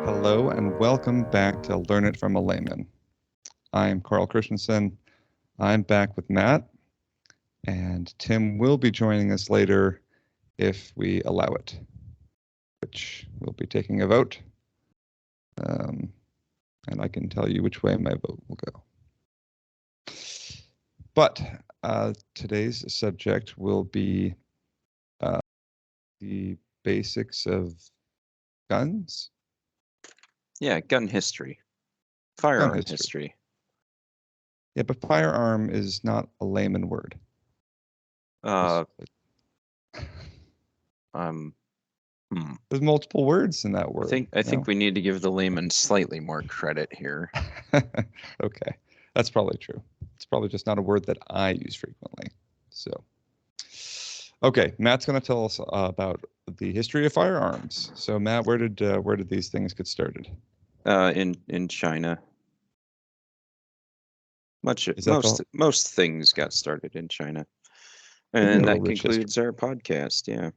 Hello and welcome back to Learn It from a Layman. I'm Carl Christensen. I'm back with Matt, and Tim will be joining us later if we allow it, which we'll be taking a vote. And I can tell you which way my vote will go. But today's subject will be the basics of guns. Yeah, gun history. Firearm history. Yeah, but firearm is not a layman word. There's multiple words in that word. I think we need to give the layman slightly more credit here. Okay, that's probably true. It's probably just not a word that I use frequently. So, okay, Matt's going to tell us about the history of firearms. So, Matt, where did these things get started? In China. Most things got started in China. And that concludes our podcast. Yeah.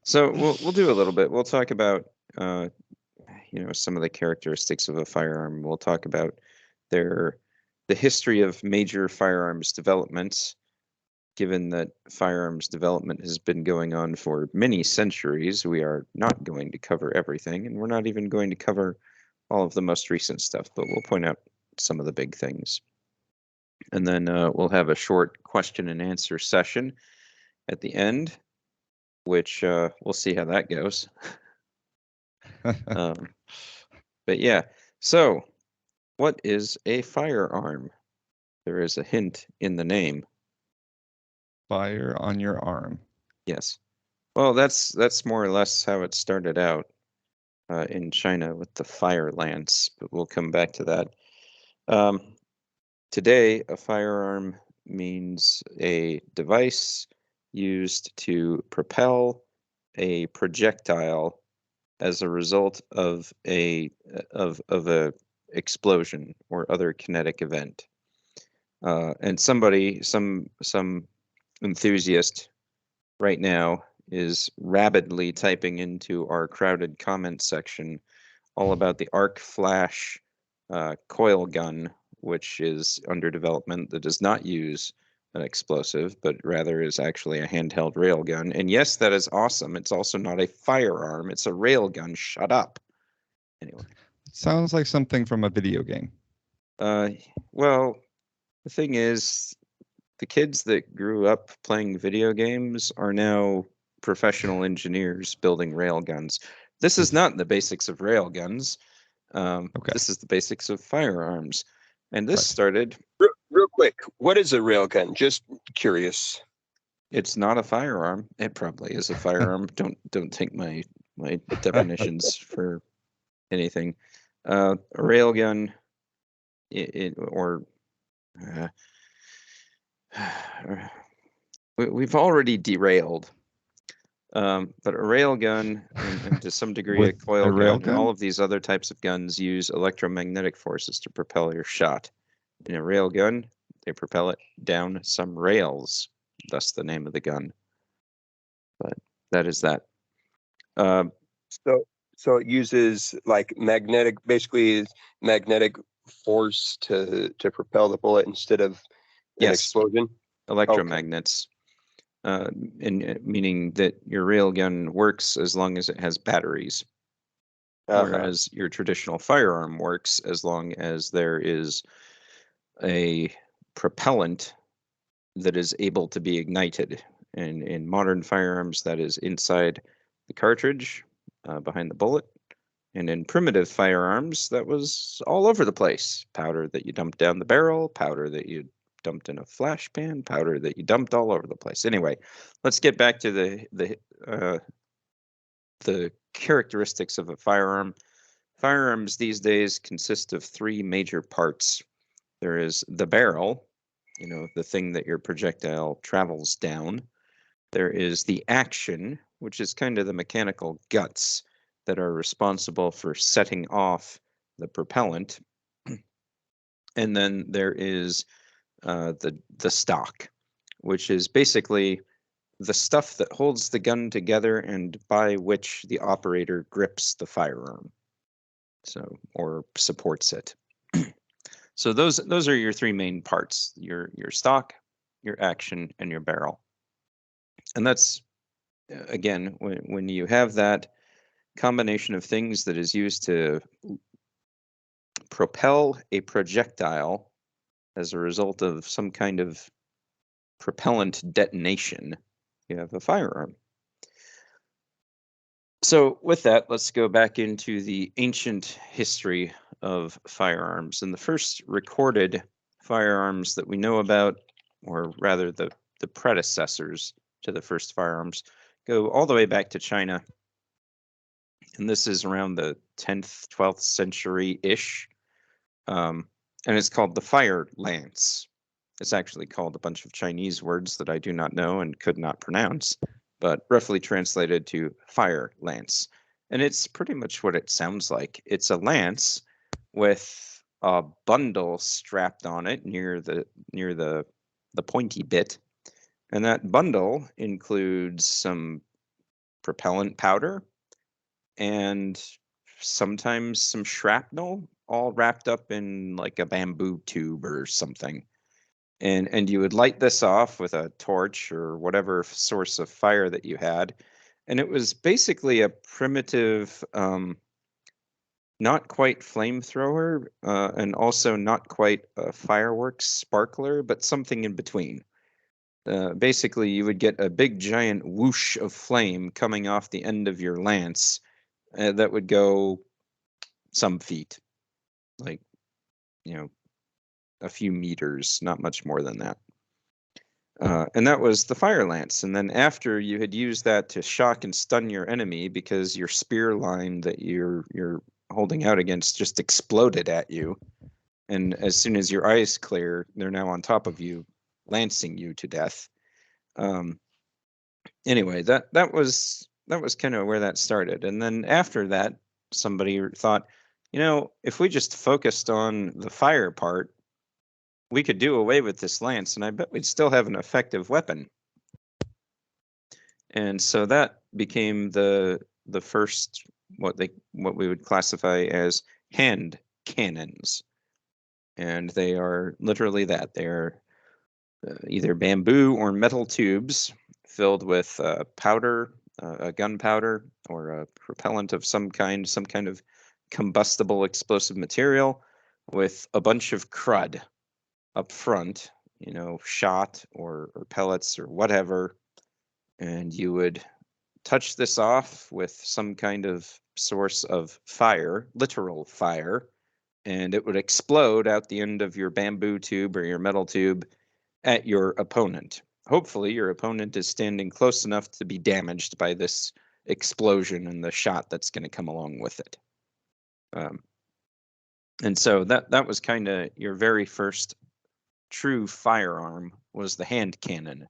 So we'll do a little bit. We'll talk about some of the characteristics of a firearm. We'll talk about the history of major firearms developments. Given that firearms development has been going on for many centuries, we are not going to cover everything, and we're not even going to cover all of the most recent stuff, but we'll point out some of the big things. And then we'll have a short question and answer session at the end, which we'll see how that goes. But yeah, so what is a firearm? There is a hint in the name. Fire on your arm. Yes. Well, that's more or less how it started out in China with the fire lance, but we'll come back to that. Today, a firearm means a device used to propel a projectile as a result of a explosion or other kinetic event. And some enthusiast right now is rapidly typing into our crowded comment section all about the arc flash coil gun, which is under development, that does not use an explosive, but rather is actually a handheld railgun. And yes, that is awesome. It's also not a firearm. It's a railgun. Shut up. Anyway. It sounds like something from a video game. Well, the thing is, the kids that grew up playing video games are now professional engineers building railguns. This is not the basics of railguns. Okay. This is the basics of firearms. And this started... Real quick, what is a railgun? Just curious. It's not a firearm. It probably is a firearm. Don't take my definitions for anything. A railgun, we've already derailed. But a railgun and to some degree a coil gun and all of these other types of guns use electromagnetic forces to propel your shot. In a railgun, they propel it down some rails, thus the name of the gun. But that is that. So it uses like magnetic force to propel the bullet instead of an explosion? Electromagnets. Okay. Meaning that your railgun works as long as it has batteries. Whereas your traditional firearm works as long as there is a propellant that is able to be ignited. And in modern firearms, that is inside the cartridge, behind the bullet. And in primitive firearms, that was all over the place. Powder that you dumped down the barrel, powder that you dumped in a flash pan, powder that you dumped all over the place. Anyway, let's get back to the characteristics of a firearm. Firearms these days consist of three major parts. There is the barrel, the thing that your projectile travels down. There is the action, which is kind of the mechanical guts that are responsible for setting off the propellant. And then there is the stock, which is basically the stuff that holds the gun together and by which the operator grips the firearm, or supports it. So those are your three main parts: your stock, your action, and your barrel. And that's, again, when you have that combination of things that is used to propel a projectile as a result of some kind of propellant detonation, you have a firearm. So with that, let's go back into the ancient history of firearms. And the first recorded firearms that we know about, or rather the predecessors to the first firearms, go all the way back to China. And this is around the 10th, 12th century-ish. And it's called the fire lance. It's actually called a bunch of Chinese words that I do not know and could not pronounce, but roughly translated to fire lance. And it's pretty much what it sounds like. It's a lance with a bundle strapped on it near the pointy bit. And that bundle includes some propellant powder and sometimes some shrapnel, all wrapped up in like a bamboo tube or something. And you would light this off with a torch or whatever source of fire that you had. And it was basically a primitive, not quite flamethrower, and also not quite a fireworks sparkler, but something in between. Basically, you would get a big giant whoosh of flame coming off the end of your lance that would go some feet, like, a few meters, not much more than that. And that was the fire lance. And then after you had used that to shock and stun your enemy because your spear line that you're holding out against just exploded at you, and as soon as your eyes clear, they're now on top of you, lancing you to death. Anyway, that was kind of where that started. And then after that, somebody thought, if we just focused on the fire part, we could do away with this lance, and I bet we'd still have an effective weapon. And so that became the first what we would classify as hand cannons. And they are literally that. They're either bamboo or metal tubes filled with powder, a gunpowder, or a propellant of some kind of combustible explosive material, with a bunch of crud up front, shot or pellets or whatever. And you would touch this off with some kind of source of fire, literal fire, and it would explode out the end of your bamboo tube or your metal tube at your opponent. Hopefully, your opponent is standing close enough to be damaged by this explosion and the shot that's going to come along with it. And so that was kind of your very first true firearm, was the hand cannon,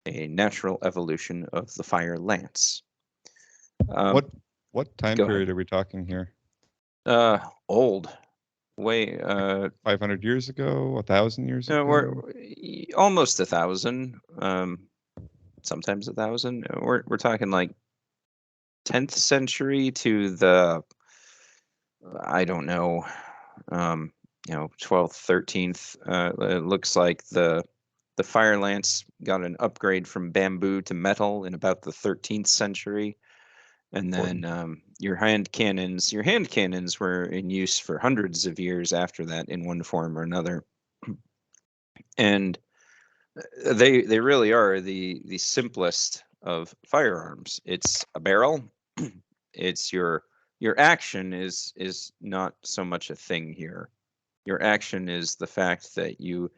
a natural evolution of the fire lance. What time period are we talking here? Old. Way 500 years ago, 1,000 years ago. We're almost 1,000. Sometimes 1,000. We're talking like 10th century to the, I don't know, 12th, 13th. It looks like the fire lance got an upgrade from bamboo to metal in about the 13th century. And then your hand cannons were in use for hundreds of years after that in one form or another. And they really are the simplest of firearms. It's a barrel. It's your action is not so much a thing here. Your action is the fact that you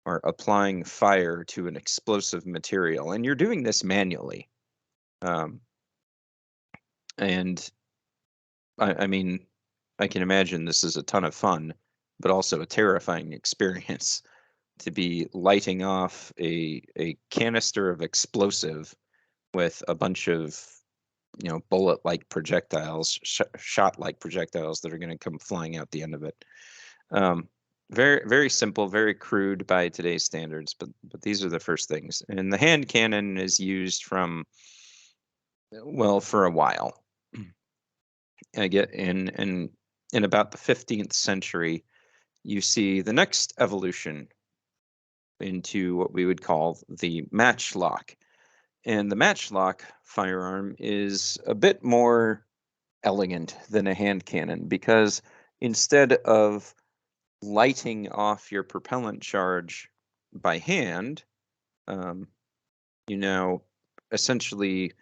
are applying fire to an explosive material, and you're doing this manually. And I mean, I can imagine this is a ton of fun, but also a terrifying experience to be lighting off a canister of explosive with a bunch of, bullet-like projectiles, shot-like projectiles that are going to come flying out the end of it. very, very simple, very crude by today's standards, but these are the first things. And the hand cannon is used from, well, for a while. I get in about the 15th century, you see the next evolution into what we would call the matchlock. And the matchlock firearm is a bit more elegant than a hand cannon, because instead of lighting off your propellant charge by hand, you now essentially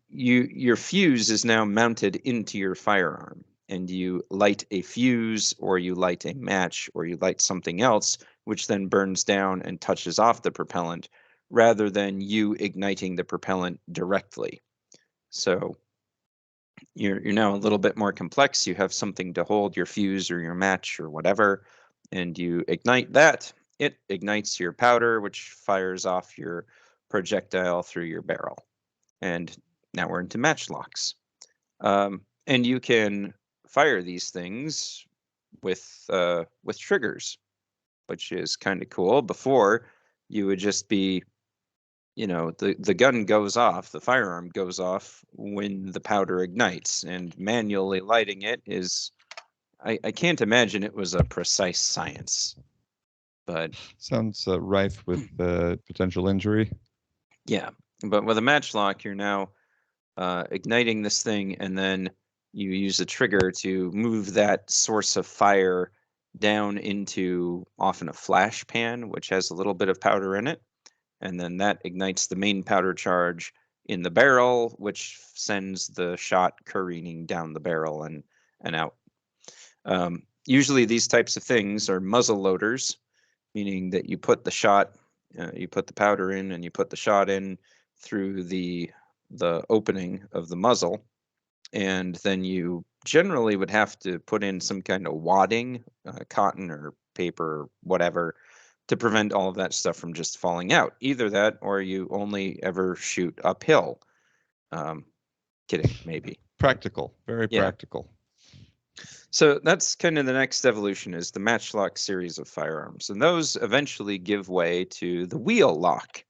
your fuse is now mounted into your firearm, and you light a fuse, or you light a match, or you light something else, which then burns down and touches off the propellant, rather than you igniting the propellant directly. So you're now a little bit more complex. You have something to hold your fuse or your match or whatever, and you ignite that. It ignites your powder, which fires off your projectile through your barrel. And now we're into matchlocks. And you can fire these things with triggers, which is kind of cool. Before, you would just be, the gun goes off, the firearm goes off when the powder ignites, and manually lighting it is, I can't imagine it was a precise science. But sounds rife with potential injury. Yeah, but with a matchlock, you're now igniting this thing, and then you use a trigger to move that source of fire down into often a flash pan, which has a little bit of powder in it. And then that ignites the main powder charge in the barrel, which sends the shot careening down the barrel and out. Usually these types of things are muzzle loaders, meaning that you put the shot, you put the powder in, and you put the shot in through the opening of the muzzle, and then you generally would have to put in some kind of wadding, cotton or paper or whatever, to prevent all of that stuff from just falling out. Either that, or you only ever shoot uphill. Kidding, maybe. Practical, very practical. So that's kind of the next evolution, is the matchlock series of firearms. And those eventually give way to the wheel lock.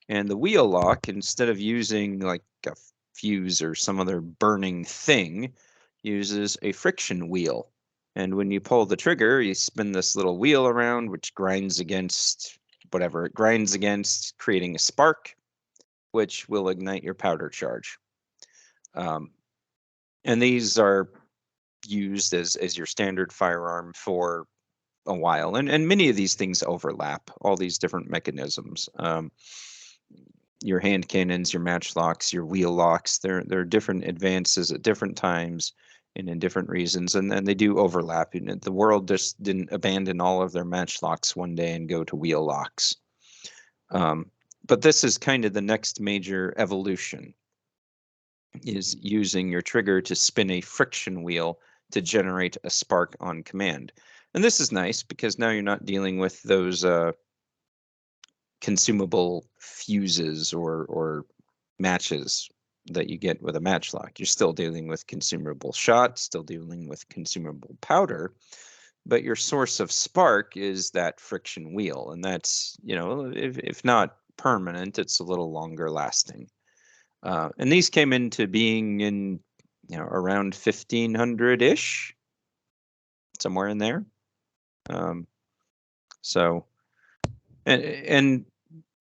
And the wheel lock, instead of using like a fuse or some other burning thing, uses a friction wheel. And when you pull the trigger, you spin this little wheel around, which grinds against whatever it grinds against, creating a spark, which will ignite your powder charge. And these are used as your standard firearm for a while. And many of these things overlap, all these different mechanisms. Your hand cannons, your matchlocks, your wheel locks, there are different advances at different times and in different reasons, and they do overlap. The world just didn't abandon all of their matchlocks one day and go to wheel locks. But this is kind of the next major evolution, is using your trigger to spin a friction wheel to generate a spark on command. And this is nice because now you're not dealing with those consumable fuses or matches that you get with a matchlock. You're still dealing with consumable shot, still dealing with consumable powder, but your source of spark is that friction wheel. And that's, if not permanent, it's a little longer lasting. And these came into being in, around 1500-ish, somewhere in there. And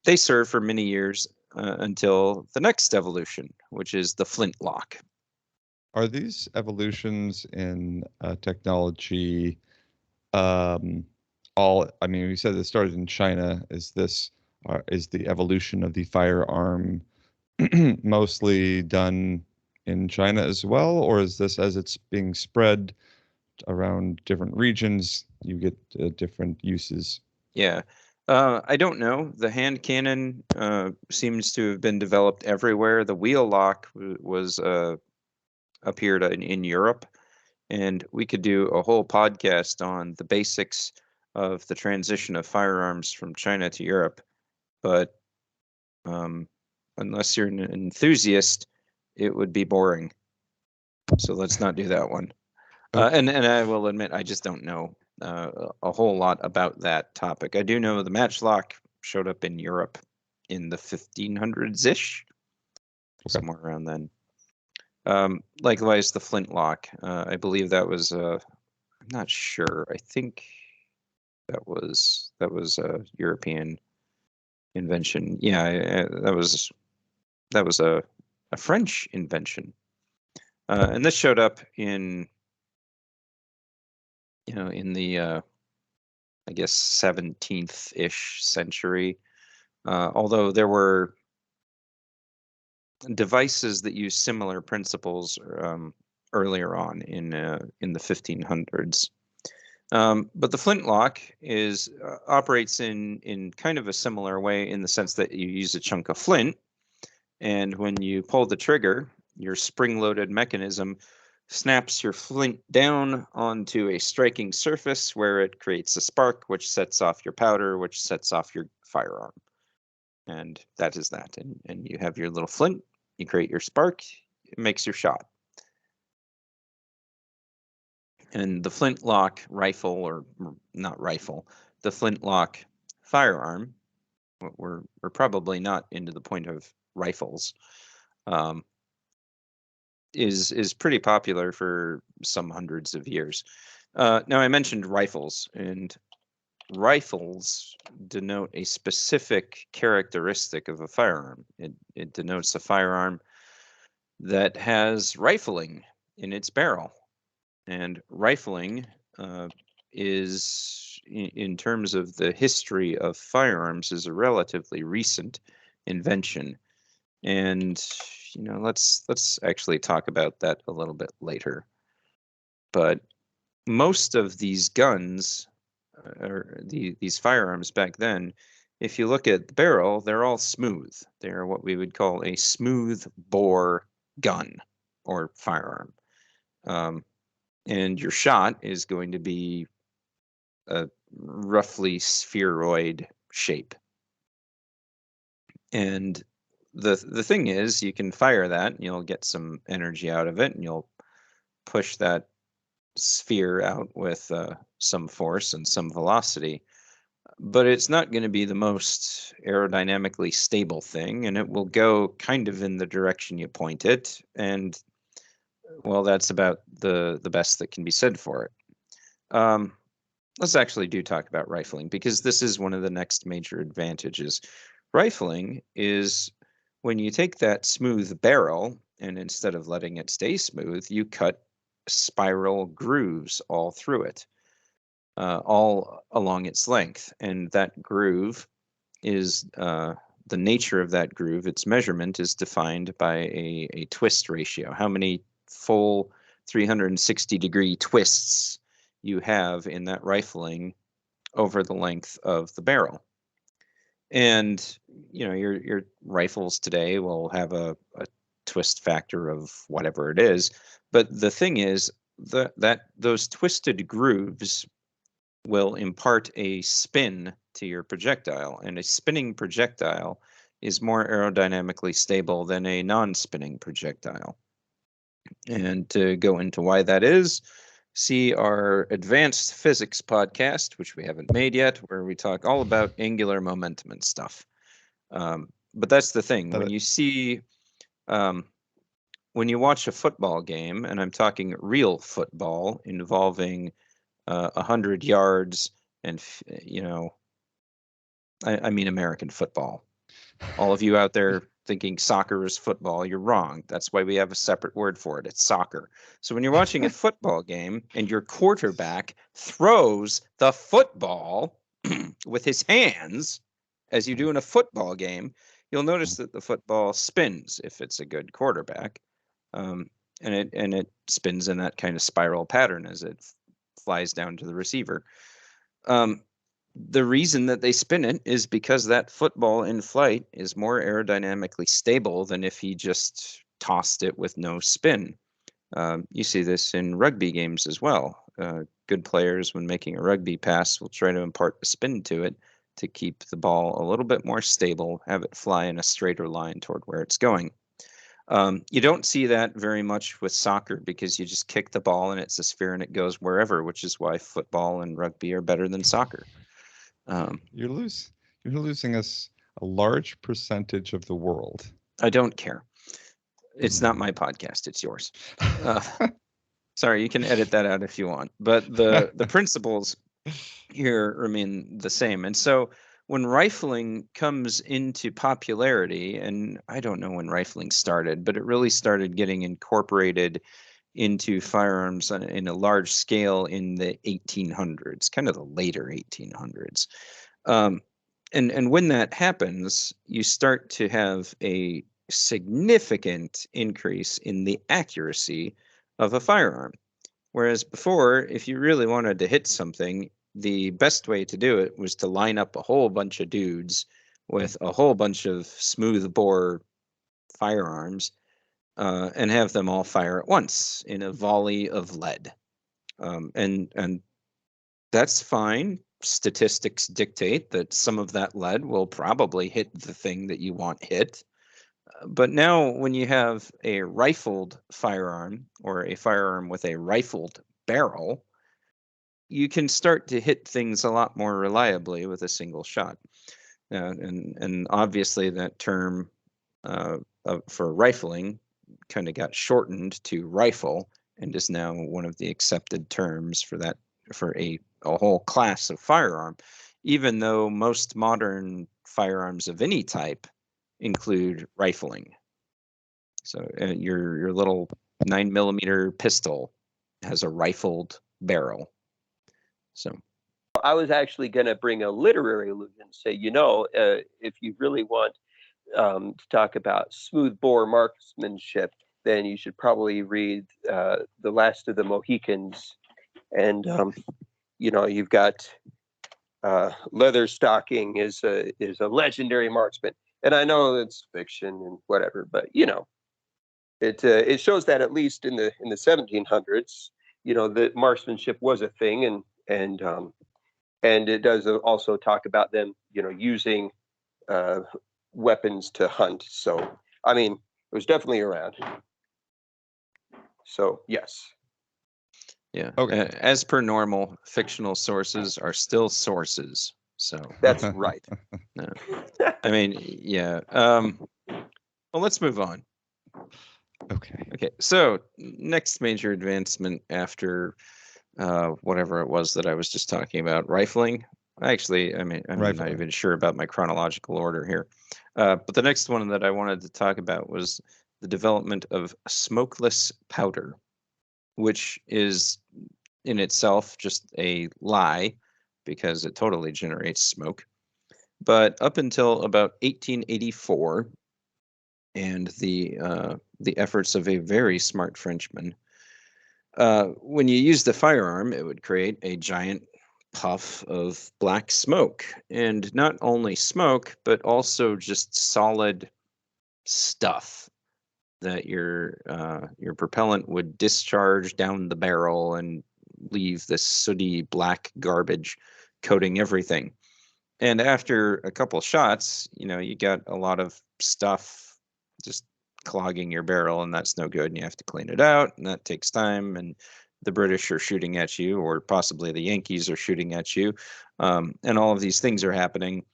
they served for many years until the next evolution, which is the flintlock. Are these evolutions in technology you said it started in China. Is the evolution of the firearm mostly done in China as well, or is this, as it's being spread around different regions, you get different uses? Yeah. I don't know. The hand cannon seems to have been developed everywhere. The wheel lock was appeared in Europe, and we could do a whole podcast on the basics of the transition of firearms from China to Europe. But unless you're an enthusiast, it would be boring. So let's not do that one. And I will admit, I just don't know a whole lot about that topic. I do know the matchlock showed up in Europe in the 1500s-ish, somewhere around then. Likewise, the flintlock. I believe that was, I'm not sure. I think that was a European invention. Yeah, that was a French invention. And this showed up in, in the, I guess, 17th-ish century. Although there were devices that use similar principles earlier on in the 1500s. But the flintlock operates in kind of a similar way, in the sense that you use a chunk of flint, and when you pull the trigger, your spring-loaded mechanism snaps your flint down onto a striking surface where it creates a spark, which sets off your powder, which sets off your firearm. And that is that. And you have your little flint, you create your spark, it makes your shot. And the flintlock rifle, or not rifle, the flintlock firearm, we're probably not into the point of rifles, is pretty popular for some hundreds of years. Now, I mentioned rifles, and rifles denote a specific characteristic of a firearm. It denotes a firearm that has rifling in its barrel. And rifling is, in terms of the history of firearms, is a relatively recent invention. And let's actually talk about that a little bit later. But most of these guns, or these firearms back then, if you look at the barrel, they're all smooth. They're what we would call a smooth bore gun or firearm. And your shot is going to be a roughly spheroid shape. And the thing is, you can fire that, and you'll get some energy out of it, and you'll push that sphere out with some force and some velocity. But it's not going to be the most aerodynamically stable thing, and it will go kind of in the direction you point it. And well, that's about the best that can be said for it. Let's actually talk about rifling, because this is one of the next major advantages. Rifling is when you take that smooth barrel, and instead of letting it stay smooth, you cut spiral grooves all through it, all along its length. And that groove is, the nature of that groove, its measurement is defined by a twist ratio. How many full 360-degree twists you have in that rifling over the length of the barrel. And your rifles today will have a twist factor of whatever it is, but the thing is that those twisted grooves will impart a spin to your projectile, and a spinning projectile is more aerodynamically stable than a non-spinning projectile. And to go into why that is, see our advanced physics podcast, which we haven't made yet, where we talk all about angular momentum and stuff. But that's the thing. When you see, when you watch a football game, and I'm talking real football involving 100 yards, and I mean American football. All of you out there thinking soccer is football, you're wrong. That's why we have a separate word for it. It's soccer. So when you're watching a football game and your quarterback throws the football with his hands, as you do in a football game, you'll notice that the football spins if it's a good quarterback, and it spins in that kind of spiral pattern as it flies down to the receiver. The reason that they spin it is because that football in flight is more aerodynamically stable than if he just tossed it with no spin. You see this in rugby games as well. Good players, when making a rugby pass, will try to impart a spin to it to keep the ball a little bit more stable, have it fly in a straighter line toward where it's going. You don't see that very much with soccer because you just kick the ball and it's a sphere and it goes wherever, which is why football and rugby are better than soccer. You're losing us a large percentage of the world. I don't care. It's not my podcast. It's yours. Sorry, you can edit that out if you want. But the principles here remain the same. And so when rifling comes into popularity, and I don't know when rifling started, but it really started getting incorporated into firearms in a large scale in the 1800s, kind of the later 1800s. And when that happens, you start to have a significant increase in the accuracy of a firearm. Whereas before, if you really wanted to hit something, the best way to do it was to line up a whole bunch of dudes with a whole bunch of smooth bore firearms and have them all fire at once in a volley of lead. And that's fine. Statistics dictate that some of that lead will probably hit the thing that you want hit. But now when you have a rifled firearm or a firearm with a rifled barrel, you can start to hit things a lot more reliably with a single shot. And obviously that term for rifling kind of got shortened to rifle and is now one of the accepted terms for that, for a whole class of firearm, even though most modern firearms of any type include rifling. So your little 9mm pistol has a rifled barrel. So I was actually going to bring a literary allusion, say, if you really want to talk about smooth bore marksmanship, then you should probably read The Last of the Mohicans. And, you've got Leatherstocking is a legendary marksman. And I know it's fiction and whatever, but, it shows that at least in the 1700s, that marksmanship was a thing, and it does also talk about them, using weapons to hunt. So, I mean, it was definitely around. So, yes. Yeah. Okay. As per normal, fictional sources are still sources. So that's right. No. I mean, yeah. Well, let's move on. Okay. So next major advancement after whatever it was that I was just talking about, rifling. Actually, I'm not even sure about my chronological order here. But the next one that I wanted to talk about was the development of smokeless powder, which is in itself just a lie because it totally generates smoke. But up until about 1884, and the efforts of a very smart Frenchman, when you used the firearm, it would create a giant puff of black smoke, and not only smoke, but also just solid stuff that your propellant would discharge down the barrel and leave this sooty black garbage coating everything. And after a couple shots, you got a lot of stuff just clogging your barrel, and that's no good, and you have to clean it out, and that takes time, and the British are shooting at you, or possibly the Yankees are shooting at you, and all of these things are happening.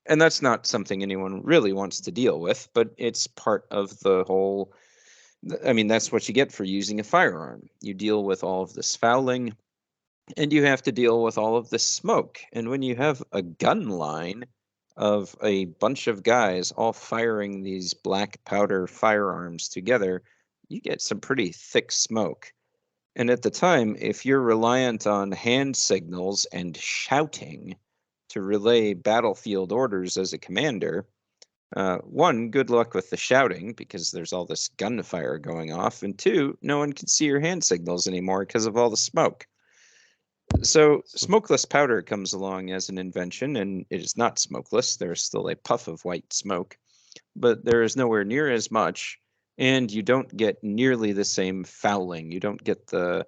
And that's not something anyone really wants to deal with, but it's part of the whole. I mean, that's what you get for using a firearm. You deal with all of this fouling, and you have to deal with all of this smoke. And when you have a gun line of a bunch of guys all firing these black powder firearms together, you get some pretty thick smoke. And at the time, if you're reliant on hand signals and shouting to relay battlefield orders as a commander, one, good luck with the shouting because there's all this gunfire going off. And two, no one can see your hand signals anymore because of all the smoke. So smokeless powder comes along as an invention, and it is not smokeless. There is still a puff of white smoke, but there is nowhere near as much, and you don't get nearly the same fouling. You don't get the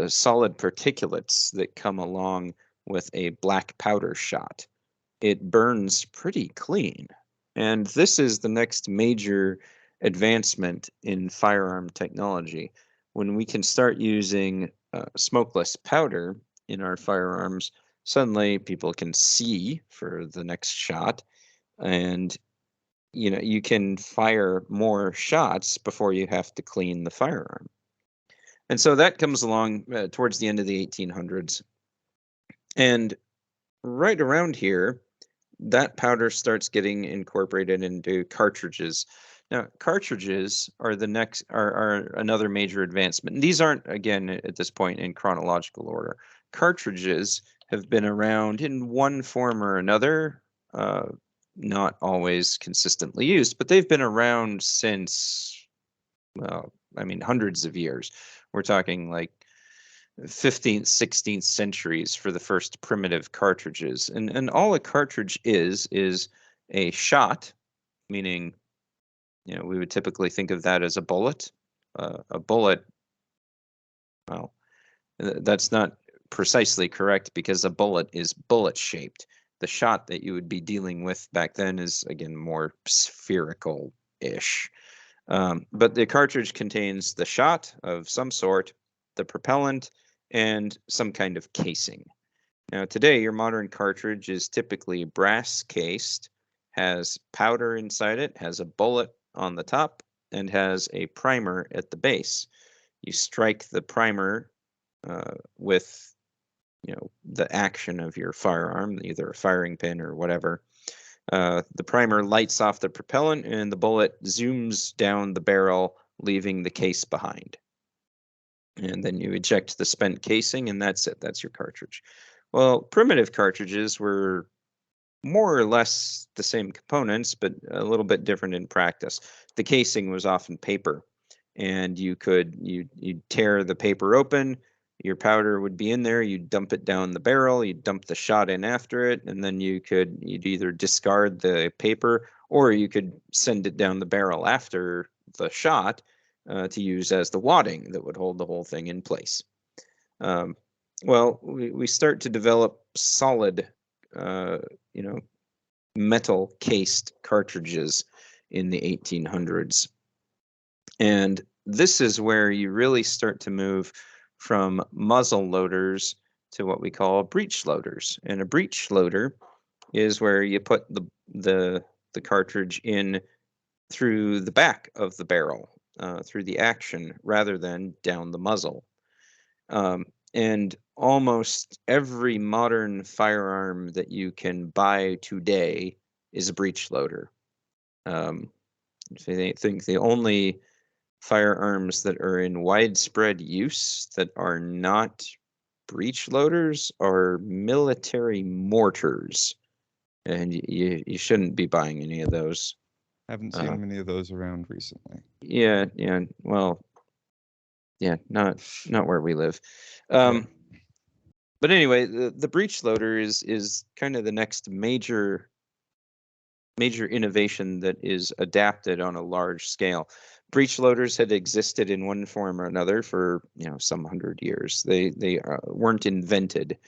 solid particulates that come along with a black powder shot. It burns pretty clean. And this is the next major advancement in firearm technology. When we can start using smokeless powder in our firearms, suddenly people can see for the next shot, and you can fire more shots before you have to clean the firearm. And so that comes along towards the end of the 1800s. And right around here, that powder starts getting incorporated into cartridges. Now, cartridges are another major advancement. And these aren't, again, at this point in chronological order. Cartridges have been around in one form or another, not always consistently used, but they've been around since, well, I mean, hundreds of years. We're talking like 15th, 16th centuries for the first primitive cartridges. And all a cartridge is a shot, meaning, we would typically think of that as a bullet. A bullet, well, that's not precisely correct, because a bullet is bullet-shaped. The shot that you would be dealing with back then is, again, more spherical-ish. But the cartridge contains the shot of some sort, the propellant, and some kind of casing. Now, today, your modern cartridge is typically brass cased, has powder inside it, has a bullet on the top, and has a primer at the base. You strike the primer with the action of your firearm, either a firing pin or whatever. The primer lights off the propellant, and the bullet zooms down the barrel, leaving the case behind. And then you eject the spent casing, and that's it. That's your cartridge. Well, primitive cartridges were more or less the same components, but a little bit different in practice. The casing was often paper, and you'd tear the paper open. Your powder would be in there. You'd dump it down the barrel. You'd dump the shot in after it, and then you'd either discard the paper, or you could send it down the barrel after the shot to use as the wadding that would hold the whole thing in place. Well, we start to develop solid, metal cased cartridges in the 1800s. And this is where you really start to move from muzzle loaders to what we call breech loaders. And a breech loader is where you put the cartridge in through the back of the barrel, through the action, rather than down the muzzle. And almost every modern firearm that you can buy today is a breech loader. I think the only firearms that are in widespread use that are not breech loaders are military mortars, and you shouldn't be buying any of those. Haven't seen many of those around recently. Yeah. Well, yeah, not where we live. But anyway, the breech loader is kind of the next major innovation that is adapted on a large scale. Breech loaders had existed in one form or another for some 100 years. They weren't invented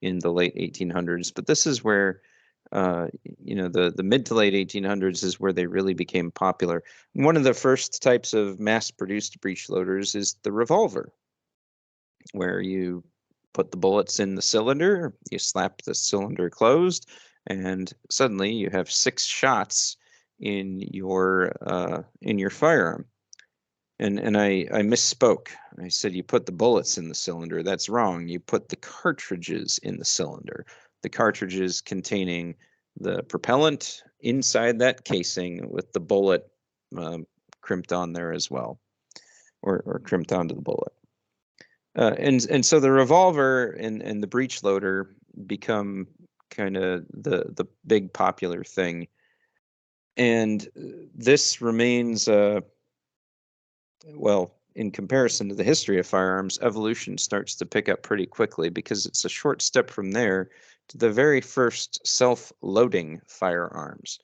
in the late 1800s, but this is where the mid to late 1800s is where they really became popular. One of the first types of mass-produced breech loaders is the revolver, where you put the bullets in the cylinder, you slap the cylinder closed, and suddenly you have 6 shots in your firearm. And I misspoke. I said you put the bullets in the cylinder. That's wrong. You put the cartridges in the cylinder. The cartridges containing the propellant inside that casing, with the bullet crimped on there as well, or crimped onto the bullet. And so the revolver and the breech loader become kind of the big popular thing. And this remains, well, in comparison to the history of firearms, evolution starts to pick up pretty quickly, because it's a short step from there to the very first self-loading firearms.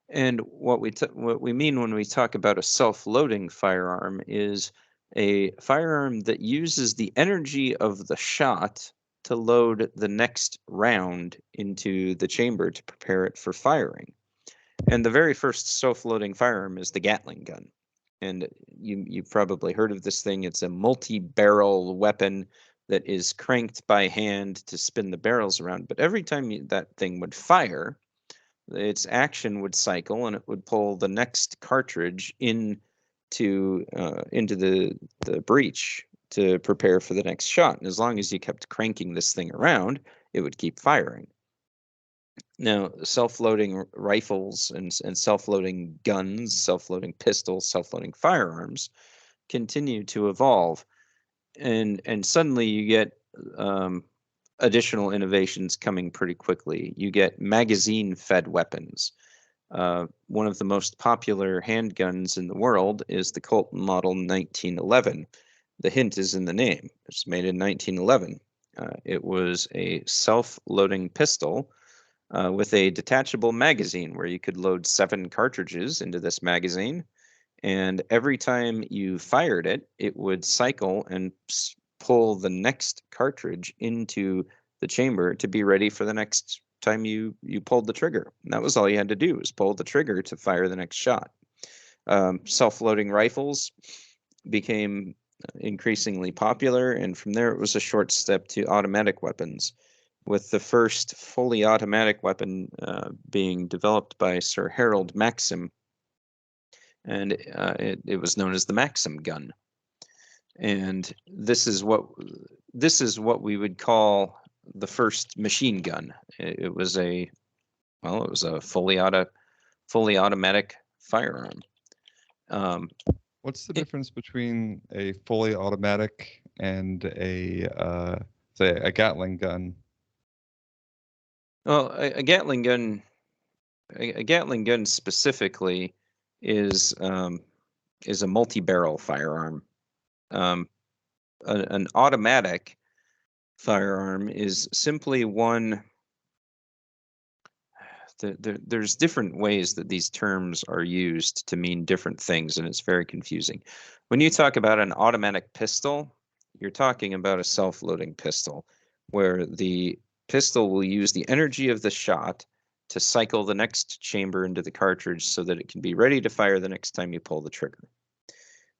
And what we mean when we talk about a self-loading firearm is a firearm that uses the energy of the shot to load the next round into the chamber to prepare it for firing. And the very first self-loading firearm is the Gatling gun. And you've probably heard of this thing. It's a multi-barrel weapon that is cranked by hand to spin the barrels around. But every time that thing would fire, its action would cycle and it would pull the next cartridge into the breech to prepare for the next shot. And as long as you kept cranking this thing around, it would keep firing. Now, self-loading rifles and self-loading guns, self-loading pistols, self-loading firearms continue to evolve, and suddenly you get additional innovations coming pretty quickly. You get magazine-fed weapons. One of the most popular handguns in the world is the Colt Model 1911. The hint is in the name. It's made in 1911. It was a self-loading pistol with a detachable magazine where you could load 7 cartridges into this magazine. And every time you fired it, it would cycle and pull the next cartridge into the chamber to be ready for the next time you pulled the trigger. And that was all you had to do, was pull the trigger to fire the next shot. Self-loading rifles became increasingly popular, and from there it was a short step to automatic weapons, with the first fully automatic weapon being developed by Sir Harold Maxim, and it was known as the Maxim gun. And this is what we would call the first machine gun. It was a fully automatic firearm. What's the difference between a fully automatic and say a Gatling gun? Well, a Gatling gun specifically is a multi-barrel firearm. An automatic firearm is simply one. There's different ways that these terms are used to mean different things, and it's very confusing. When you talk about an automatic pistol, you're talking about a self-loading pistol, where the pistol will use the energy of the shot to cycle the next chamber into the cartridge so that it can be ready to fire the next time you pull the trigger.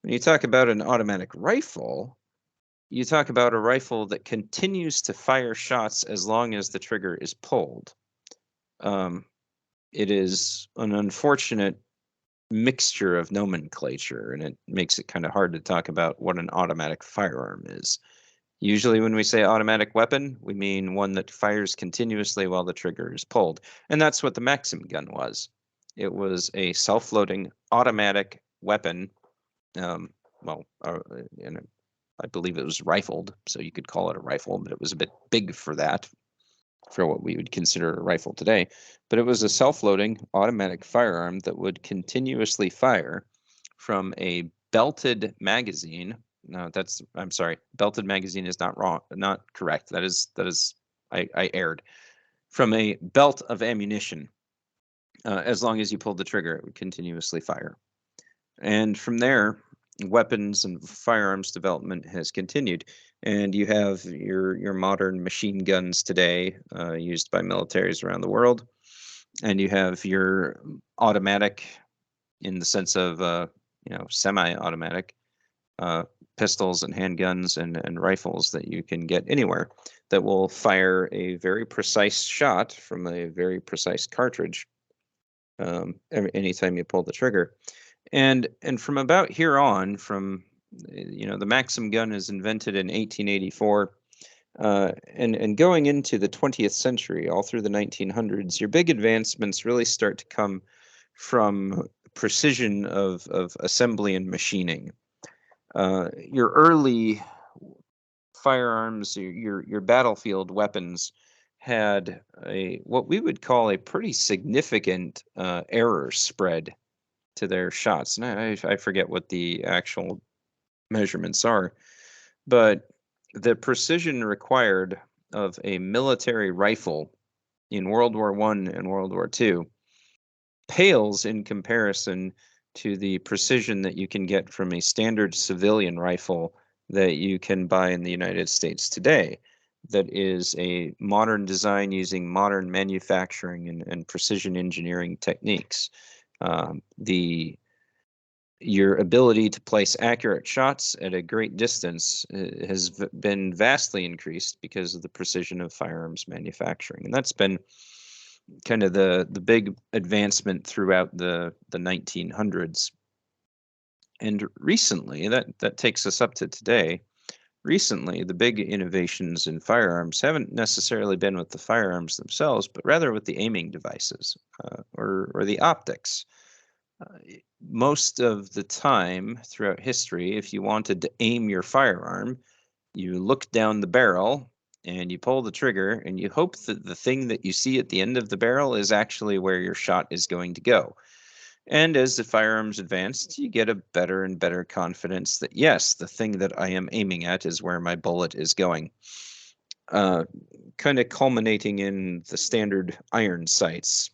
When you talk about an automatic rifle, you talk about a rifle that continues to fire shots as long as the trigger is pulled. It is an unfortunate mixture of nomenclature, and it makes it kind of hard to talk about what an automatic firearm is. Usually when we say automatic weapon, we mean one that fires continuously while the trigger is pulled. And that's what the Maxim gun was. It was a self-loading automatic weapon. And I believe it was rifled, so you could call it a rifle, but it was a bit big for that, for what we would consider a rifle today. But it was a self-loading automatic firearm that would continuously fire from a belted magazine. No, I'm sorry. Belted magazine is not correct. That is I erred. From a belt of ammunition. As long as you pulled the trigger, it would continuously fire. And from there, weapons and firearms development has continued. And you have your modern machine guns today, used by militaries around the world. And you have your automatic, in the sense of semi-automatic, pistols and handguns and rifles that you can get anywhere that will fire a very precise shot from a very precise cartridge anytime you pull the trigger. And from about here on, from the Maxim gun is invented in 1884, and going into the 20th century, all through the 1900s, your big advancements really start to come from precision of assembly and machining. Your early firearms, your battlefield weapons, had what we would call a pretty significant error spread to their shots. And I forget what the actual measurements are, but the precision required of a military rifle in World War I and World War II pales in comparison to the precision that you can get from a standard civilian rifle that you can buy in the United States today. that is a modern design using modern manufacturing and precision engineering techniques. Your ability to place accurate shots at a great distance has been vastly increased because of the precision of firearms manufacturing. And that's been kind of the big advancement throughout the 1900s. And recently, that takes us up to today. Recently, the big innovations in firearms haven't necessarily been with the firearms themselves, but rather with the aiming devices or the optics. Most of the time throughout history, if you wanted to aim your firearm, you look down the barrel and you pull the trigger and you hope that the thing that you see at the end of the barrel is actually where your shot is going to go. And as the firearms advanced, you get a better and better confidence that, yes, the thing that I am aiming at is where my bullet is going. Kind of culminating in the standard iron sights,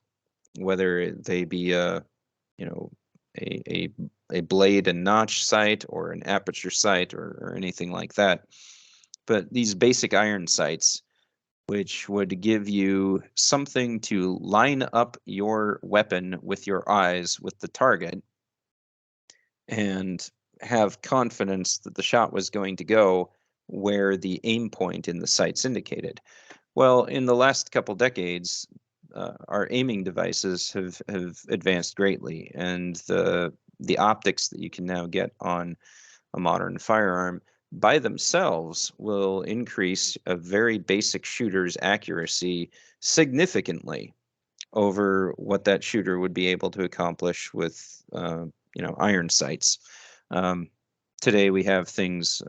whether they be a blade and notch sight or an aperture sight or anything like that. But these basic iron sights, which would give you something to line up your weapon with your eyes with the target and have confidence that the shot was going to go where the aim point in the sights indicated. Well, in the last couple decades, our aiming devices have advanced greatly, and the optics that you can now get on a modern firearm by themselves will increase a very basic shooter's accuracy significantly over what that shooter would be able to accomplish with iron sights. Today we have things.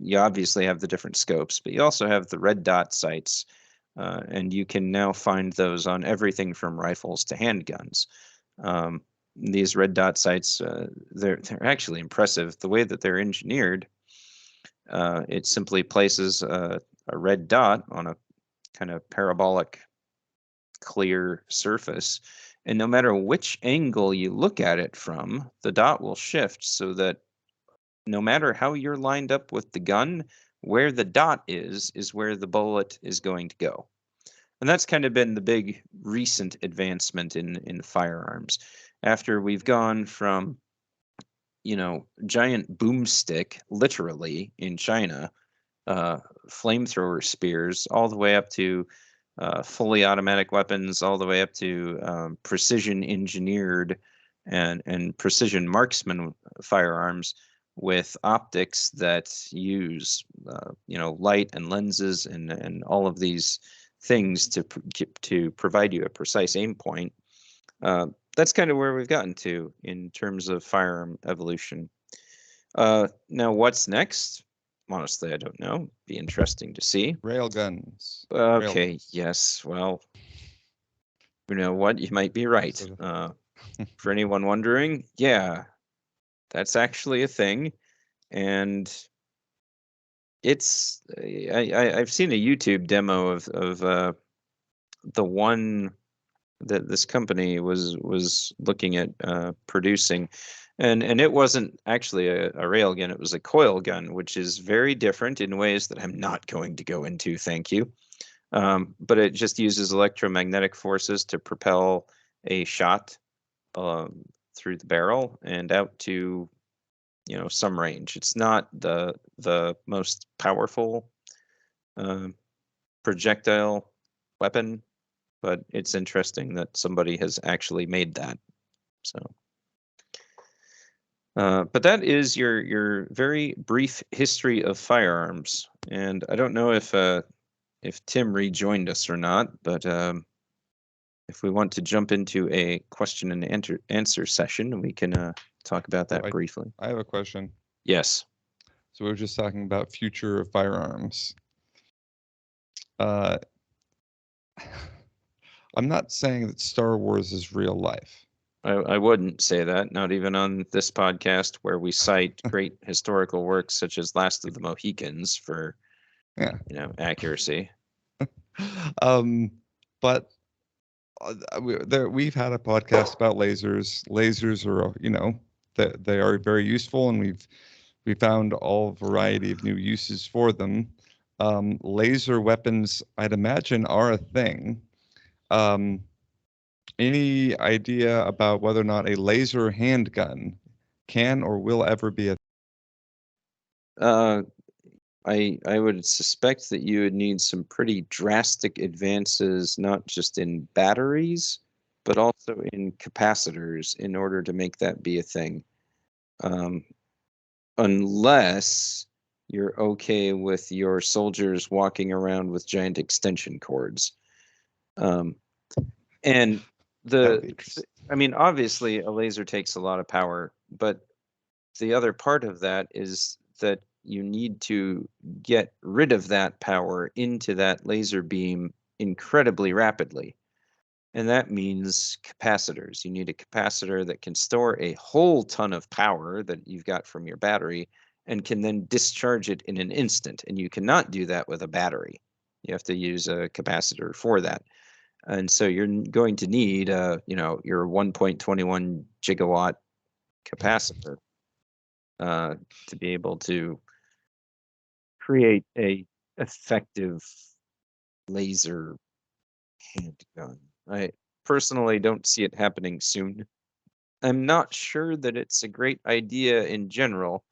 You obviously have the different scopes, but you also have the red dot sights. And you can now find those on everything from rifles to handguns. These red dot sights, they're actually impressive. The way that they're engineered, it simply places a red dot on a kind of parabolic, clear surface. And no matter which angle you look at it from, the dot will shift so that no matter how you're lined up with the gun, where the dot is where the bullet is going to go. And that's kind of been the big recent advancement in firearms. After we've gone from, giant boomstick, literally, in China, flamethrower spears, all the way up to fully automatic weapons, all the way up to precision engineered and precision marksman firearms with optics that use, light and lenses and all of these things to provide you a precise aim point. That's kind of where we've gotten to in terms of firearm evolution. Now, what's next? Honestly, I don't know. Be interesting to see. Railguns. Okay, yes. Well, you know what? You might be right. For anyone wondering, yeah, that's actually a thing. And it's I've seen a YouTube demo of the one that this company was looking at producing, and it wasn't actually a railgun; it was a coil gun, which is very different in ways that I'm not going to go into. Thank you. But it just uses electromagnetic forces to propel a shot through the barrel and out to some range. It's not the most powerful projectile weapon, but it's interesting that somebody has actually made that. So, but that is your very brief history of firearms, and I don't know if Tim rejoined us or not, but if we want to jump into a question and answer session, we can talk about that briefly. I have a question. Yes. So we were just talking about future of firearms. I'm not saying that Star Wars is real life. I wouldn't say that, not even on this podcast where we cite great historical works such as Last of the Mohicans for accuracy. But we've had a podcast about lasers. Lasers are, they are very useful, and we found all variety of new uses for them. laser weapons, I'd imagine, are a thing. Any idea about whether or not a laser handgun can or will ever be a I would suspect that you would need some pretty drastic advances, not just in batteries, but also in capacitors in order to make that be a thing. Unless you're okay with your soldiers walking around with giant extension cords. And I mean, obviously a laser takes a lot of power, but the other part of that is that you need to get rid of that power into that laser beam incredibly rapidly. And that means capacitors. You need a capacitor that can store a whole ton of power that you've got from your battery and can then discharge it in an instant. And you cannot do that with a battery. You have to use a capacitor for that. And so you're going to need, your 1.21 gigawatt capacitor to be able to create a effective laser handgun. I personally don't see it happening soon. I'm not sure that it's a great idea in general.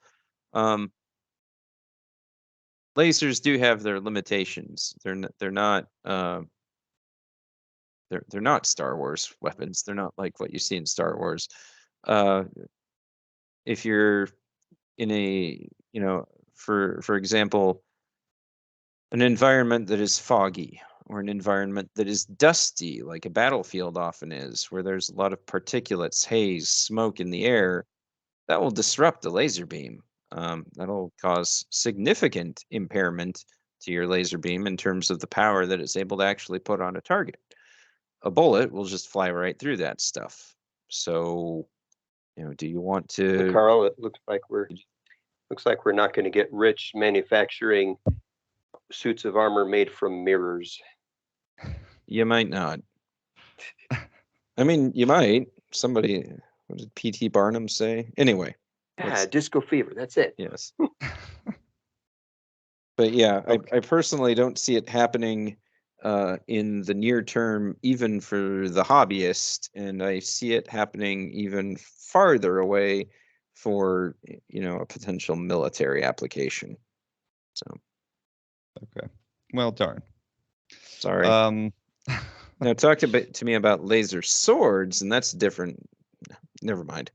Lasers do have their limitations. They're not Star Wars weapons. They're not like what you see in Star Wars. If you're in a, for example, an environment that is foggy, or an environment that is dusty, like a battlefield often is, where there's a lot of particulates, haze, smoke in the air, that will disrupt the laser beam. That'll cause significant impairment to your laser beam in terms of the power that it's able to actually put on a target. A bullet will just fly right through that stuff. So, do you want to? Carl, it looks like we're not going to get rich manufacturing suits of armor made from mirrors. You might not. I mean, you might. Somebody, what did P.T. Barnum say? Anyway. Disco fever. That's it. Yes. But yeah, okay. I personally don't see it happening in the near term, even for the hobbyist, and I see it happening even farther away for a potential military application. So. Okay. Well, darn. Sorry. Now talk to me about laser swords, and that's different. Never mind.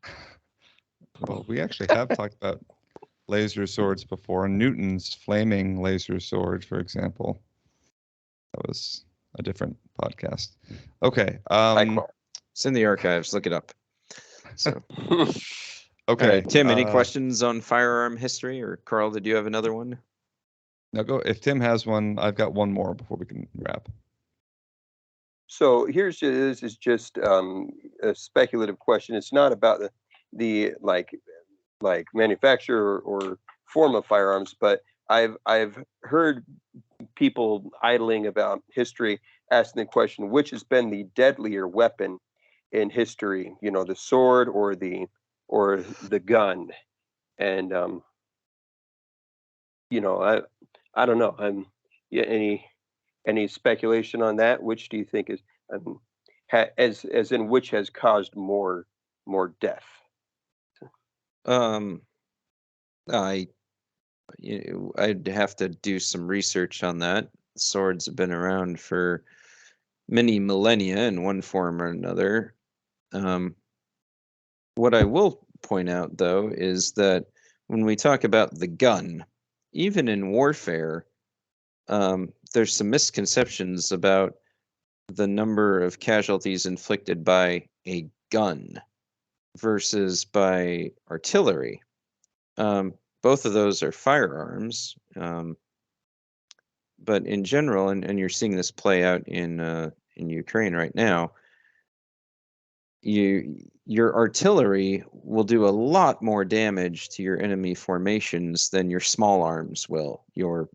Well, we actually have talked about laser swords before. Newton's flaming laser sword, for example. That was a different podcast. Okay. It's in the archives. Look it up. So. Okay. Right, Tim, any questions on firearm history? Or Carl, did you have another one? No, go. If Tim has one, I've got one more before we can wrap. So this is just a speculative question. It's not about the like manufacturer or form of firearms, but I've heard people idling about history, asking the question, which has been the deadlier weapon in history? The sword or the gun? And I don't know. Any speculation on that? Which do you think is as in which has caused more death? I'd have to do some research on that. Swords have been around for many millennia in one form or another. What I will point out, though, is that when we talk about the gun, even in warfare, there's some misconceptions about the number of casualties inflicted by a gun versus by artillery. Both of those are firearms, but in general, and you're seeing this play out in Ukraine right now, your artillery will do a lot more damage to your enemy formations than your small arms will, your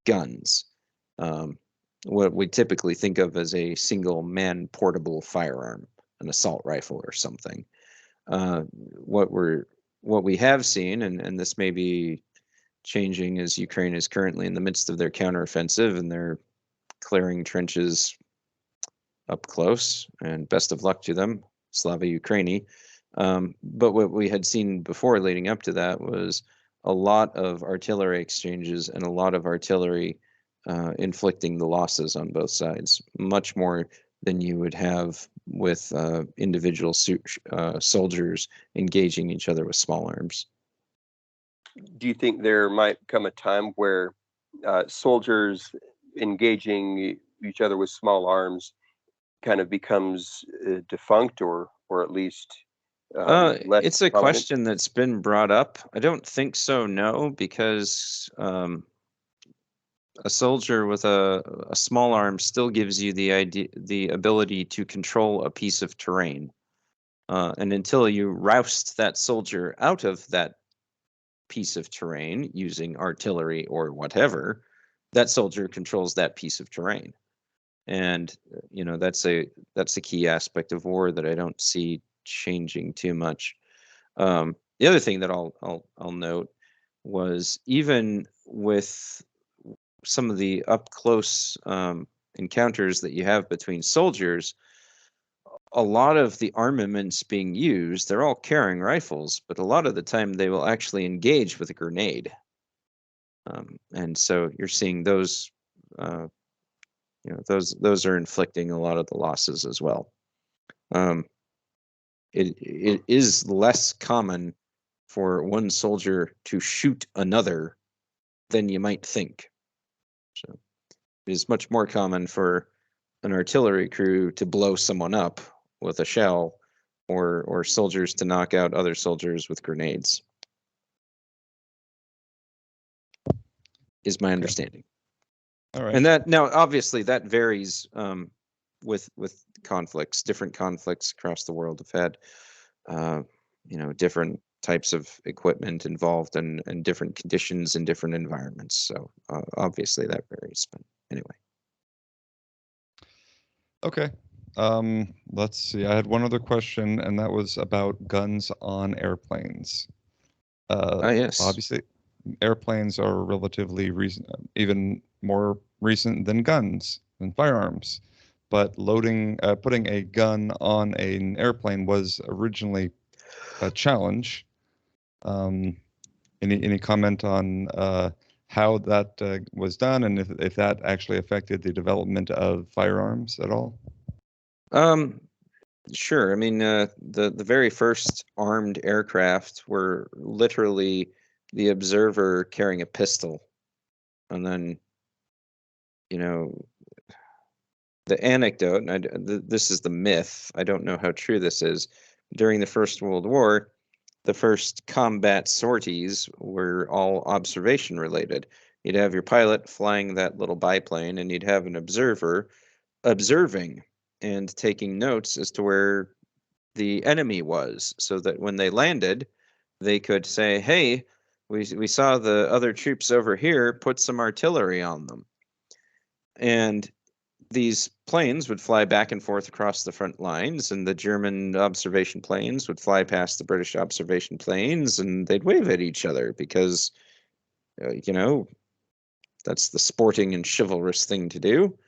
guns. What we typically think of as a single man portable firearm, an assault rifle or something. What we have seen, and this may be changing as Ukraine is currently in the midst of their counteroffensive, and they're clearing trenches up close, and best of luck to them. Slava Ukraini. But what we had seen before leading up to that was a lot of artillery exchanges and a lot of artillery inflicting the losses on both sides, much more than you would have with individual soldiers engaging each other with small arms. Do you think there might come a time where soldiers engaging each other with small arms kind of becomes defunct, or at least less it's a prominent? question that's been brought up. I don't think so, no, because a soldier with a small arm still gives you the ability to control a piece of terrain. And until you roust that soldier out of that piece of terrain using artillery or whatever, that soldier controls that piece of terrain. And that's a key aspect of war that I don't see changing too much. The other thing that I'll note was, even with some of the up close encounters that you have between soldiers, a lot of the armaments being used, they're all carrying rifles, but a lot of the time they will actually engage with a grenade. And so you're seeing those, those are inflicting a lot of the losses as well. It is less common for one soldier to shoot another than you might think. So it is much more common for an artillery crew to blow someone up with a shell, or soldiers to knock out other soldiers with grenades, is my understanding. All right. And that, now obviously that varies with conflicts. Different conflicts across the world have had different types of equipment involved, and different conditions in different environments. So obviously that varies, but anyway. Okay. Let's see. I had one other question, and that was about guns on airplanes. Yes. Obviously, airplanes are relatively recent, even more recent than guns and firearms. But putting a gun on an airplane was originally a challenge. Any comment on how that was done, and if that actually affected the development of firearms at all? Sure. I mean, the very first armed aircraft were literally the observer carrying a pistol, and then, the anecdote, and this is the myth, I don't know how true this is. During the First World War, the first combat sorties were all observation related. You'd have your pilot flying that little biplane, and you'd have an observer observing and taking notes as to where the enemy was, so that when they landed, they could say, hey, we saw the other troops over here, put some artillery on them. And these planes would fly back and forth across the front lines, and the German observation planes would fly past the British observation planes, and they'd wave at each other because, that's the sporting and chivalrous thing to do.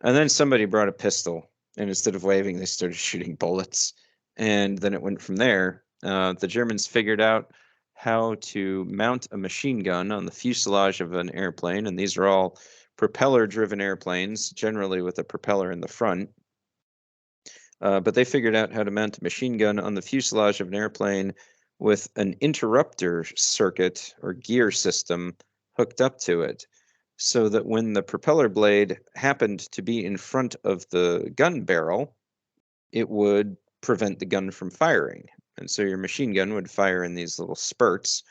And then somebody brought a pistol, and instead of waving, they started shooting bullets. And then it went from there. The Germans figured out how to mount a machine gun on the fuselage of an airplane, and these are all propeller-driven airplanes, generally with a propeller in the front. But they figured out how to mount a machine gun on the fuselage of an airplane with an interrupter circuit or gear system hooked up to it, so that when the propeller blade happened to be in front of the gun barrel, it would prevent the gun from firing. And so your machine gun would fire in these little spurts,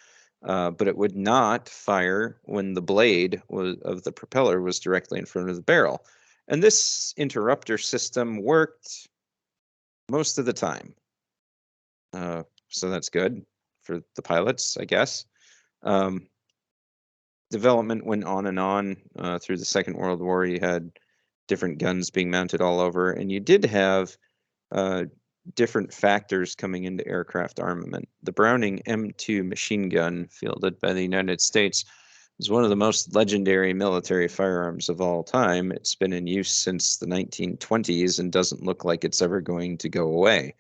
but it would not fire when the blade of the propeller was directly in front of the barrel. And this interrupter system worked most of the time. So that's good for the pilots, I guess. Development went on and on through the Second World War. You had different guns being mounted all over, and you did have different factors coming into aircraft armament. The Browning M2 machine gun, fielded by the United States, is one of the most legendary military firearms of all time. It's been in use since the 1920s and doesn't look like it's ever going to go away.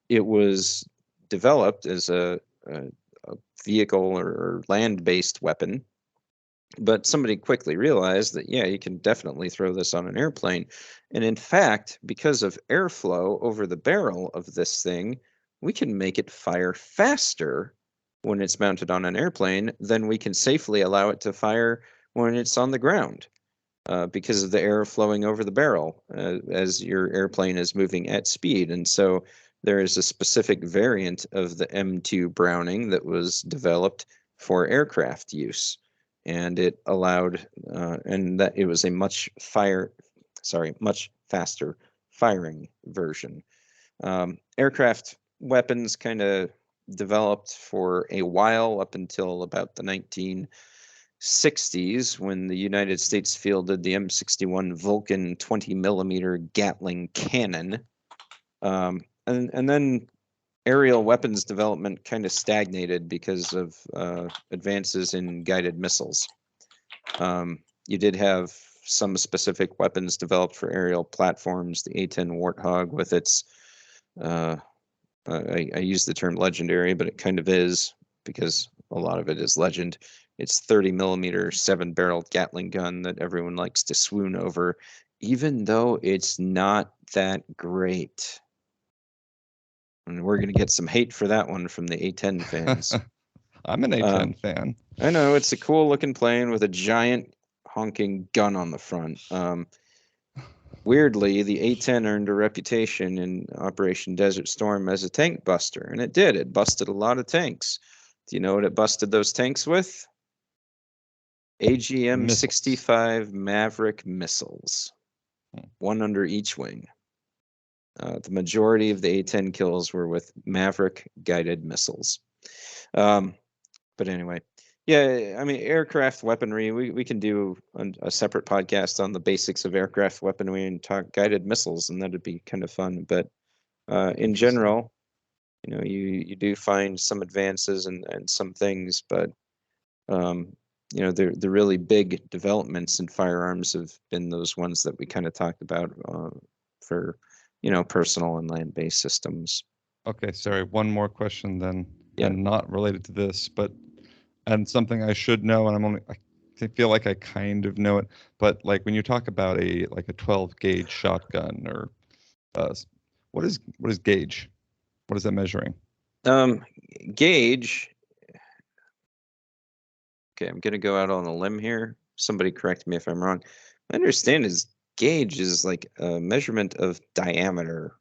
It was developed as a vehicle or land-based weapon, but somebody quickly realized that, yeah, you can definitely throw this on an airplane. And in fact, because of airflow over the barrel of this thing, we can make it fire faster when it's mounted on an airplane than we can safely allow it to fire when it's on the ground, because of the air flowing over the barrel as your airplane is moving at speed. And so there is a specific variant of the M2 Browning that was developed for aircraft use. And it allowed, and that it was a much faster firing version. Aircraft weapons kind of developed for a while up until about the 1960s, when the United States fielded the M61 Vulcan 20 millimeter Gatling cannon. And then aerial weapons development kind of stagnated because of advances in guided missiles. You did have some specific weapons developed for aerial platforms. The A-10 Warthog with its, I use the term legendary, but it kind of is, because a lot of it is legend. It's 30 millimeter 7-barreled Gatling gun that everyone likes to swoon over, even though it's not that great. And we're going to get some hate for that one from the A-10 fans. I'm an A-10 fan. I know, it's a cool looking plane with a giant honking gun on the front. Weirdly, the A-10 earned a reputation in Operation Desert Storm as a tank buster, and it did. It busted a lot of tanks. Do you know what it busted those tanks with? AGM-65 Maverick missiles, one under each wing. The majority of the A-10 kills were with Maverick guided missiles. But anyway, yeah, I mean, aircraft weaponry, we can do a separate podcast on the basics of aircraft weaponry and talk guided missiles, and that'd be kind of fun. But in general, you know, you do find some advances and some things, but you know, the really big developments in firearms have been those ones that we kind of talked about for, you know, personal and land-based systems. Okay, sorry, one more question then, and not related to this, but and something I should know, and I feel like I kind of know it, but like when you talk about a 12 gauge shotgun, or what is gauge? What is that measuring? Gauge. Okay, I'm gonna go out on a limb here. Somebody correct me if I'm wrong. I understand is gauge is like a measurement of diameter.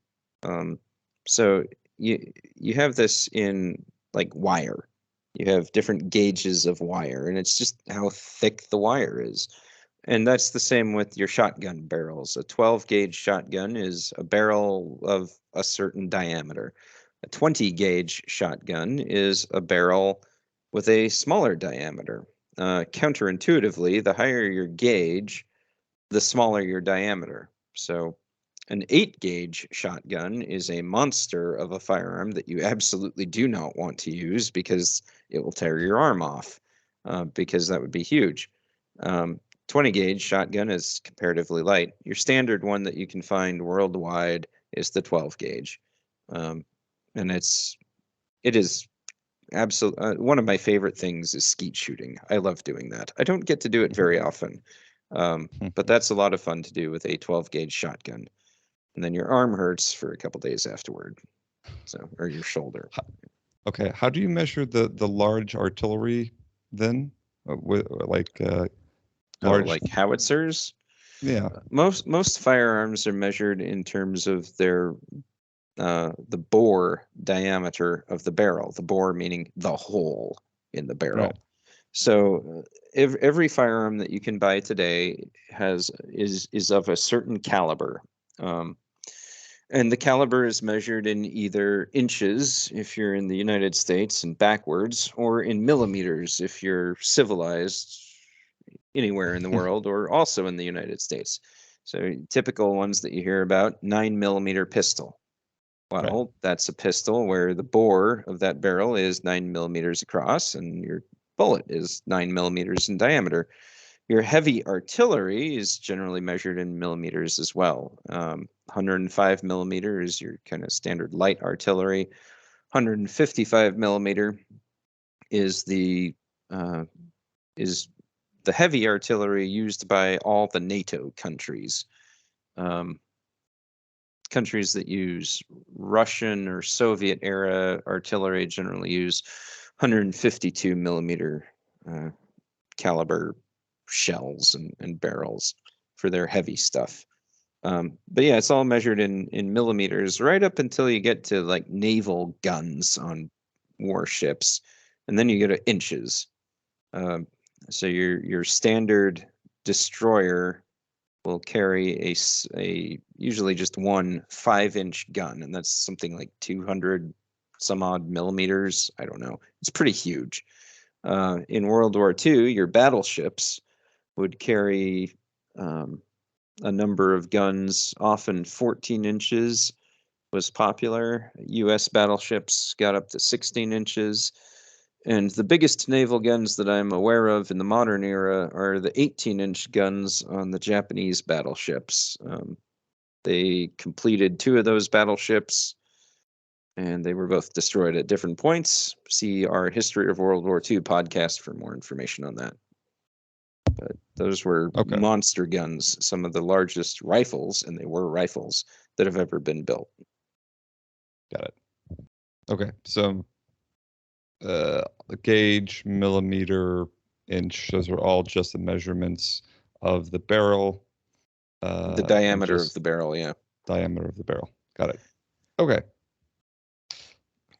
So you have this in like wire. You have different gauges of wire, and it's just how thick the wire is. And that's the same with your shotgun barrels. A 12 gauge shotgun is a barrel of a certain diameter. A 20 gauge shotgun is a barrel with a smaller diameter. Counterintuitively, the higher your gauge, the smaller your diameter. So an 8 gauge shotgun is a monster of a firearm that you absolutely do not want to use, because it will tear your arm off, because that would be huge. 20 gauge shotgun is comparatively light. Your standard one that you can find worldwide is the 12 gauge. And it is absolutely one of my favorite things is skeet shooting. I love doing that. I don't get to do it very often, but that's a lot of fun to do with a 12 gauge shotgun. And then your arm hurts for a couple days afterward, or your shoulder. Okay, how do you measure the large artillery then? With like large, like howitzers? Yeah. Most firearms are measured in terms of their the bore diameter of the barrel. The bore meaning the hole in the barrel. Right. So every firearm that you can buy today is of a certain caliber. And the caliber is measured in either inches if you're in the United States and backwards, or in millimeters if you're civilized anywhere in the world, or also in the United States. So typical ones that you hear about, 9mm pistol. Well, that's a pistol where the bore of that barrel is 9mm across and your bullet is 9mm in diameter. Your heavy artillery is generally measured in millimeters as well. 105mm is your kind of standard light artillery. 155mm is the heavy artillery used by all the NATO countries. Countries that use Russian or Soviet era artillery generally use 152mm caliber shells and barrels for their heavy stuff. But yeah, it's all measured in millimeters right up until you get to like naval guns on warships, and then you go to inches. So your standard destroyer will carry a usually just one 5-inch gun, and that's something like 200 some odd millimeters. I don't know. It's pretty huge. In World War II, your battleships would carry a number of guns, often 14 inches was popular. U.S. battleships got up to 16 inches. And the biggest naval guns that I'm aware of in the modern era are the 18-inch guns on the Japanese battleships. They completed 2 of those battleships, and they were both destroyed at different points. See our History of World War II podcast for more information on that. But those were monster guns, some of the largest rifles, and they were rifles, that have ever been built. Got it. Okay, so gauge, millimeter, inch, those are all just the measurements of the barrel. The diameter of the barrel, yeah. Diameter of the barrel. Got it. Okay.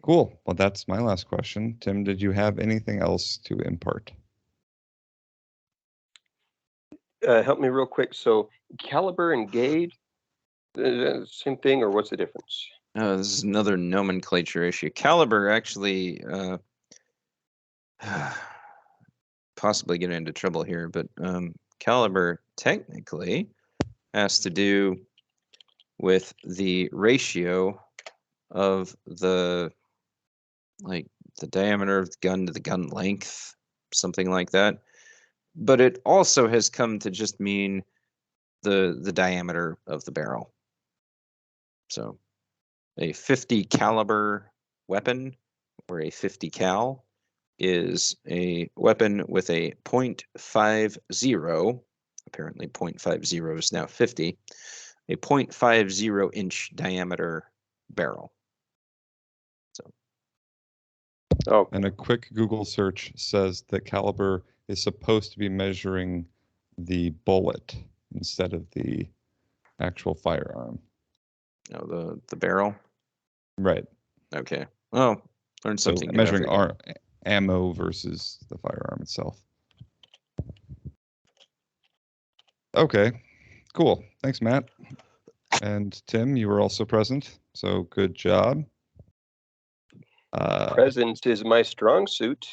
Cool. Well, that's my last question. Tim, did you have anything else to impart? Help me real quick. So caliber and gauge, same thing, or what's the difference? This is another nomenclature issue. Caliber actually possibly get into trouble here, but caliber technically has to do with the ratio of the diameter of the gun to the gun length, something like that. But it also has come to just mean the diameter of the barrel. So a 50 caliber weapon, or a 50 cal, is a weapon with a .50, apparently .50 is now 50, a .50 inch diameter barrel. So, and a quick Google search says that caliber is supposed to be measuring the bullet instead of the actual firearm. Oh, the barrel? Right. Okay. Well, learn something new. Measuring ammo versus the firearm itself. Okay, cool. Thanks, Matt. And Tim, you were also present, so good job. Presence is my strong suit.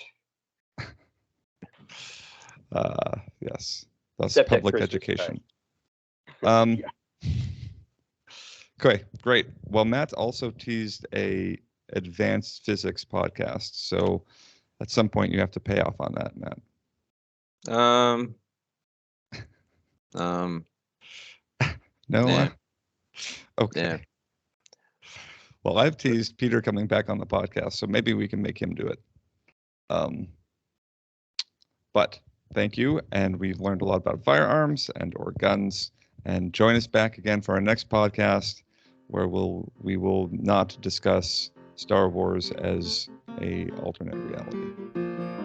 Yes, that's public education. Yeah. Okay, great. Well, Matt also teased a advanced physics podcast, so at some point you have to pay off on that, Matt. No. Yeah. Okay. Yeah. Well, I've teased Peter coming back on the podcast, so maybe we can make him do it. But thank you, and we've learned a lot about firearms or guns. And join us back again for our next podcast, where we will not discuss Star Wars as a alternate reality.